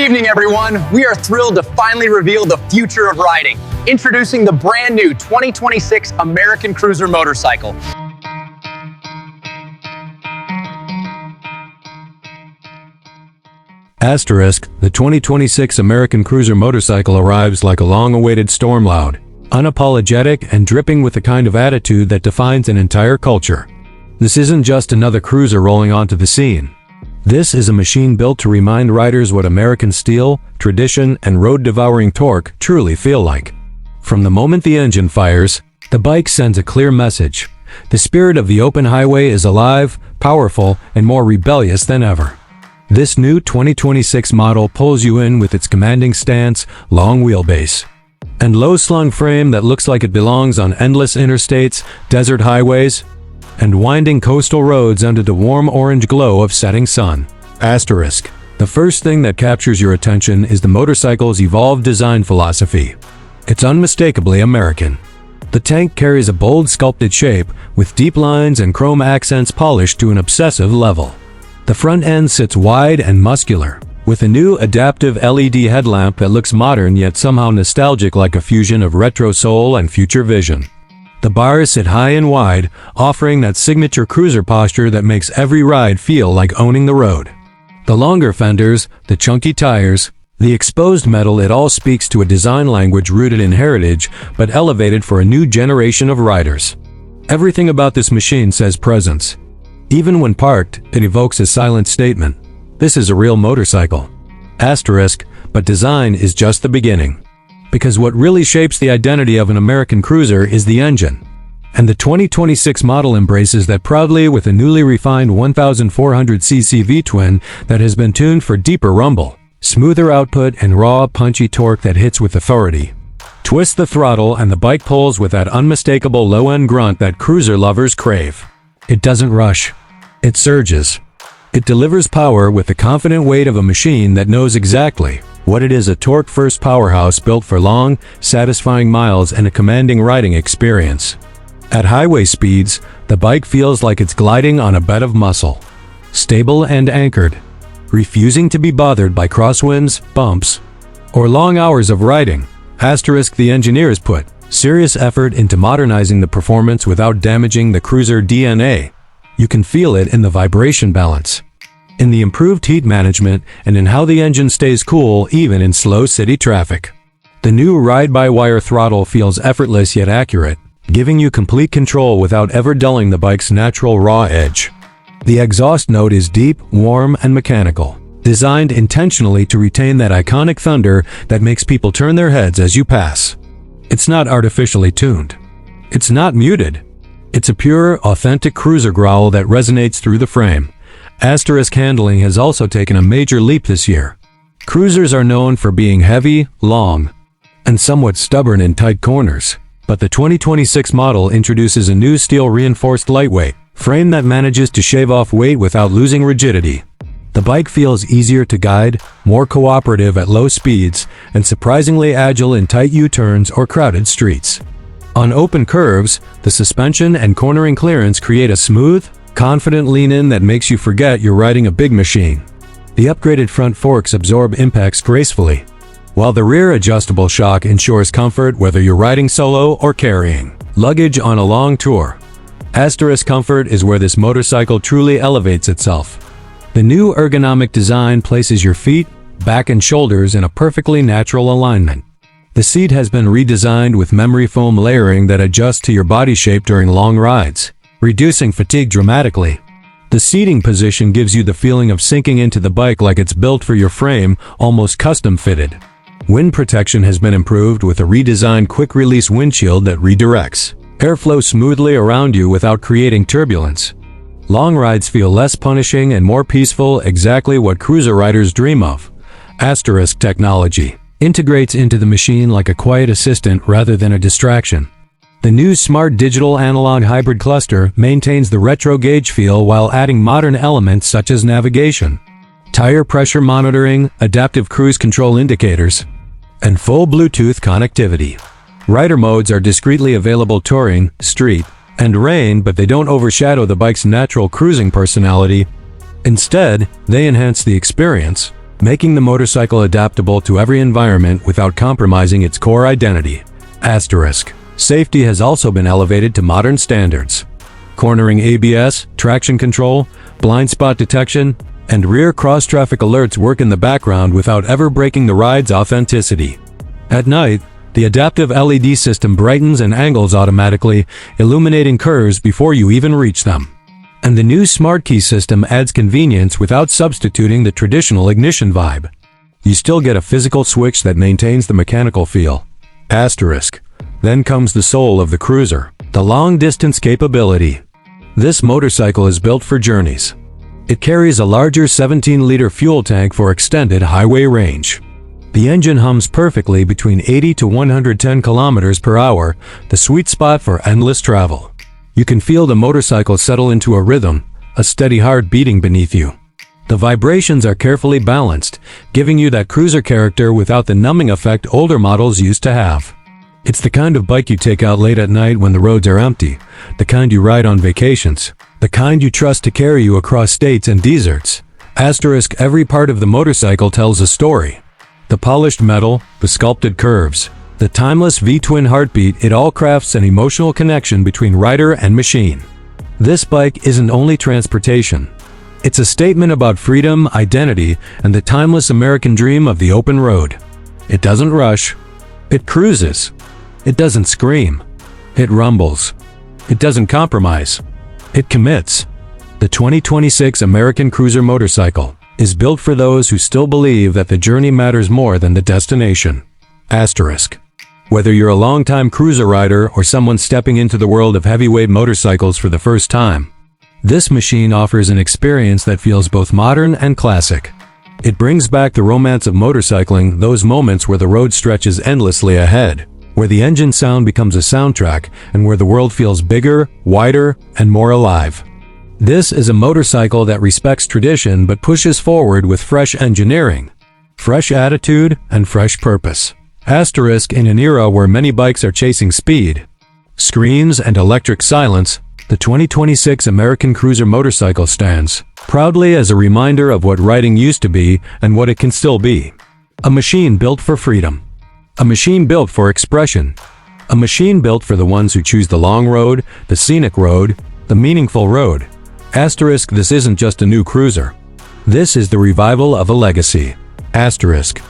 evening, everyone. We are thrilled to finally reveal the future of riding. Introducing the brand new 2026 American Cruiser motorcycle. Asterisk, the 2026 American Cruiser motorcycle arrives like a long-awaited storm cloud, unapologetic and dripping with the kind of attitude that defines an entire culture. This isn't just another cruiser rolling onto the scene. This is a machine built to remind riders what American steel, tradition, and road-devouring torque truly feel like. From the moment the engine fires, the bike sends a clear message. The spirit of the open highway is alive, powerful, and more rebellious than ever. This new 2026 model pulls you in with its commanding stance, long wheelbase, and low-slung frame that looks like it belongs on endless interstates, desert highways, and winding coastal roads under the warm orange glow of setting sun. Asterisk. The first thing that captures your attention is the motorcycle's evolved design philosophy. It's unmistakably American. The tank carries a bold sculpted shape, with deep lines and chrome accents polished to an obsessive level. The front end sits wide and muscular, with a new adaptive LED headlamp that looks modern yet somehow nostalgic, like a fusion of retro soul and future vision. The bars sit high and wide, offering that signature cruiser posture that makes every ride feel like owning the road. The longer fenders, the chunky tires, the exposed metal, it all speaks to a design language rooted in heritage but elevated for a new generation of riders. Everything about this machine says presence. Even when parked, it evokes a silent statement. This is a real motorcycle. Asterisk, but design is just the beginning. Because what really shapes the identity of an American cruiser is the engine. And the 2026 model embraces that proudly with a newly refined 1,400cc V-twin that has been tuned for deeper rumble, smoother output, and raw, punchy torque that hits with authority. Twist the throttle and the bike pulls with that unmistakable low-end grunt that cruiser lovers crave. It doesn't rush. It surges. It delivers power with the confident weight of a machine that knows exactly what it is: a torque-first powerhouse built for long, satisfying miles and a commanding riding experience. At highway speeds, the bike feels like it's gliding on a bed of muscle. Stable and anchored, refusing to be bothered by crosswinds, bumps, or long hours of riding. Asterisk, the engineers put serious effort into modernizing the performance without damaging the cruiser DNA. You can feel it in the vibration balance, in the improved heat management, and in how the engine stays cool even in slow city traffic. The new ride-by-wire throttle feels effortless yet accurate, giving you complete control without ever dulling the bike's natural raw edge. The exhaust note is deep, warm, and mechanical, designed intentionally to retain that iconic thunder that makes people turn their heads as you pass. It's not artificially tuned. It's not muted. It's a pure, authentic cruiser growl that resonates through the frame. Asterisk, handling has also taken a major leap this year. Cruisers are known for being heavy, long, and somewhat stubborn in tight corners, but the 2026 model introduces a new steel-reinforced lightweight frame that manages to shave off weight without losing rigidity. The bike feels easier to guide, more cooperative at low speeds, and surprisingly agile in tight U-turns or crowded streets. On open curves, the suspension and cornering clearance create a smooth, confident lean-in that makes you forget you're riding a big machine. The upgraded front forks absorb impacts gracefully, while the rear adjustable shock ensures comfort whether you're riding solo or carrying luggage on a long tour. Asterisk, comfort is where this motorcycle truly elevates itself. The new ergonomic design places your feet, back, and shoulders in a perfectly natural alignment. The seat has been redesigned with memory foam layering that adjusts to your body shape during long rides, reducing fatigue dramatically. The seating position gives you the feeling of sinking into the bike like it's built for your frame, almost custom-fitted. Wind protection has been improved with a redesigned quick-release windshield that redirects airflow smoothly around you without creating turbulence. Long rides feel less punishing and more peaceful, exactly what cruiser riders dream of. Asterisk, technology integrates into the machine like a quiet assistant rather than a distraction. The new smart digital analog hybrid cluster maintains the retro gauge feel while adding modern elements such as navigation, tire pressure monitoring, adaptive cruise control indicators, and full Bluetooth connectivity. Rider modes are discreetly available: touring, street, and rain, but they don't overshadow the bike's natural cruising personality. Instead, they enhance the experience, making the motorcycle adaptable to every environment without compromising its core identity. Asterisk. Safety has also been elevated to modern standards. Cornering ABS, traction control, blind spot detection, and rear cross-traffic alerts work in the background without ever breaking the ride's authenticity. At night, the adaptive LED system brightens and angles automatically, illuminating curves before you even reach them. And the new Smart Key system adds convenience without substituting the traditional ignition vibe. You still get a physical switch that maintains the mechanical feel. Asterisk. Then comes the soul of the cruiser, the long-distance capability. This motorcycle is built for journeys. It carries a larger 17-liter fuel tank for extended highway range. The engine hums perfectly between 80 to 110 kilometers per hour, the sweet spot for endless travel. You can feel the motorcycle settle into a rhythm, a steady heart beating beneath you. The vibrations are carefully balanced, giving you that cruiser character without the numbing effect older models used to have. It's the kind of bike you take out late at night when the roads are empty, the kind you ride on vacations, the kind you trust to carry you across states and deserts. Asterisk. Every part of the motorcycle tells a story. The polished metal, the sculpted curves, the timeless V-twin heartbeat, it all crafts an emotional connection between rider and machine. This bike isn't only transportation. It's a statement about freedom, identity, and the timeless American dream of the open road. It doesn't rush. It cruises. It doesn't scream. It rumbles. It doesn't compromise. It commits. The 2026 American Cruiser motorcycle is built for those who still believe that the journey matters more than the destination. Asterisk. Whether you're a longtime cruiser rider or someone stepping into the world of heavyweight motorcycles for the first time, this machine offers an experience that feels both modern and classic. It brings back the romance of motorcycling, those moments where the road stretches endlessly ahead, where the engine sound becomes a soundtrack, and where the world feels bigger, wider, and more alive. This is a motorcycle that respects tradition but pushes forward with fresh engineering, fresh attitude, and fresh purpose. Asterisk. In an era where many bikes are chasing speed, screens, and electric silence, the 2026 American Cruiser motorcycle stands proudly as a reminder of what riding used to be and what it can still be. A machine built for freedom. A machine built for expression. A machine built for the ones who choose the long road, the scenic road, the meaningful road. Asterisk. This isn't just a new cruiser. This is the revival of a legacy. Asterisk.